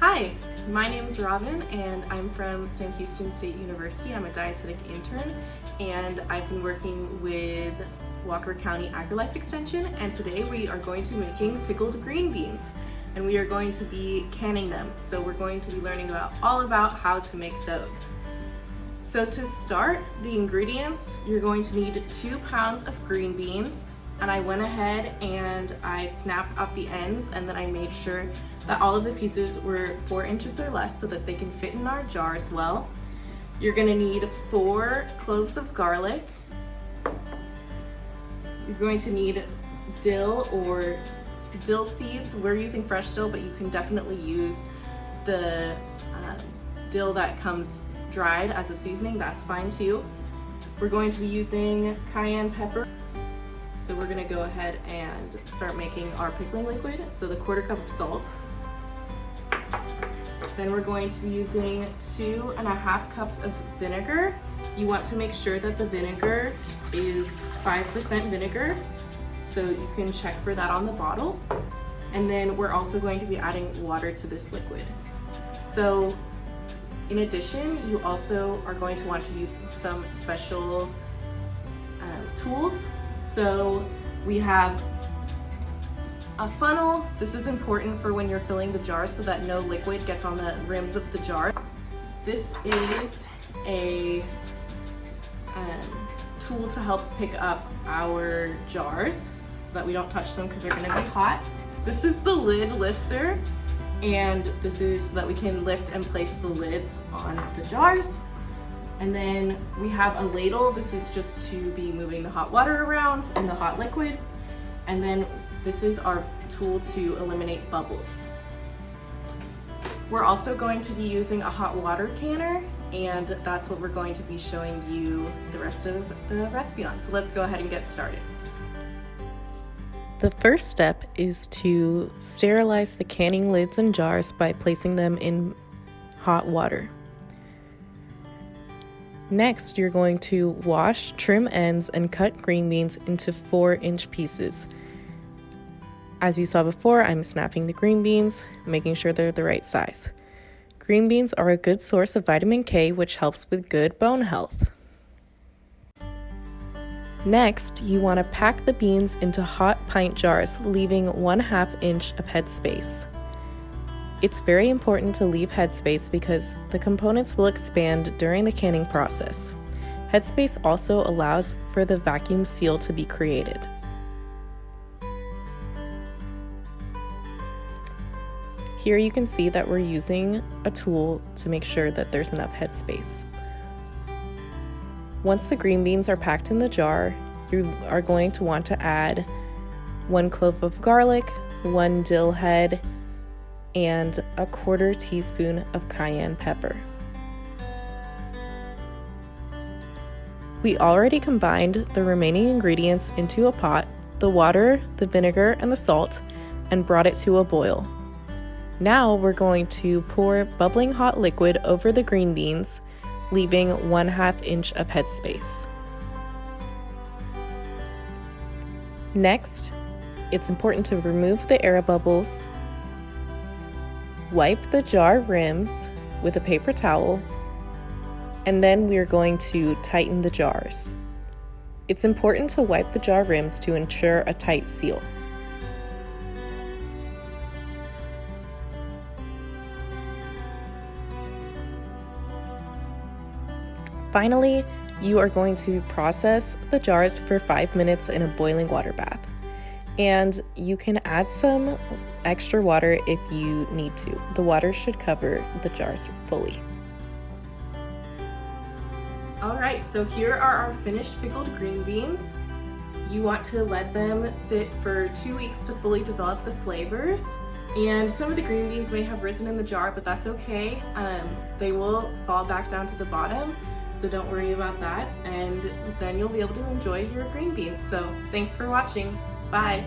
Hi, my name is Robin and I'm from Sam Houston State University. I'm a dietetic intern and I've been working with Walker County AgriLife Extension, and today we are going to be making pickled green beans and we are going to be canning them. So we're going to be learning all about how to make those. So to start, the ingredients, you're going to need 2 pounds of green beans, and I went ahead and I snapped off the ends and then I made sure that all of the pieces were 4 inches or less so that they can fit in our jars well. You're gonna need 4 cloves of garlic. You're going to need dill or dill seeds. We're using fresh dill, but you can definitely use the dill that comes dried as a seasoning, that's fine too. We're going to be using cayenne pepper. So we're gonna go ahead and start making our pickling liquid. So the 1/4 cup of salt. Then we're going to be using 2.5 cups of vinegar. You want to make sure that the vinegar is 5% vinegar, so you can check for that on the bottle. And then we're also going to be adding water to this liquid. So in addition, you also are going to want to use some special tools. So we have a funnel. This is important for when you're filling the jar so that no liquid gets on the rims of the jar. This is a tool to help pick up our jars so that we don't touch them because they're going to be hot. This is the lid lifter, and this is so that we can lift and place the lids on the jars. And then we have a ladle. This is just to be moving the hot water around and the hot liquid. And then this is our tool to eliminate bubbles. We're also going to be using a hot water canner, and that's what we're going to be showing you the rest of the recipe on. So let's go ahead and get started. The first step is to sterilize the canning lids and jars by placing them in hot water. Next, you're going to wash, trim ends, and cut green beans into 4-inch pieces. As you saw before, I'm snapping the green beans, making sure they're the right size. Green beans are a good source of vitamin K, which helps with good bone health. Next, you want to pack the beans into hot pint jars, leaving 1/2 inch of headspace. It's very important to leave headspace because the components will expand during the canning process. Headspace also allows for the vacuum seal to be created. Here you can see that we're using a tool to make sure that there's enough headspace. Once the green beans are packed in the jar, you are going to want to add 1 clove of garlic, 1 dill head, and 1/4 teaspoon of cayenne pepper. We already combined the remaining ingredients into a pot, the water, the vinegar, and the salt, and brought it to a boil. Now we're going to pour bubbling hot liquid over the green beans, leaving 1/2 inch of headspace. Next, it's important to remove the air bubbles, wipe the jar rims with a paper towel, and then we're going to tighten the jars. It's important to wipe the jar rims to ensure a tight seal. Finally, you are going to process the jars for 5 minutes in a boiling water bath. And you can add some extra water if you need to. The water should cover the jars fully. All right, so here are our finished pickled green beans. You want to let them sit for 2 weeks to fully develop the flavors. And some of the green beans may have risen in the jar, but that's okay. They will fall back down to the bottom, so don't worry about that. And then you'll be able to enjoy your green beans. So thanks for watching. Bye.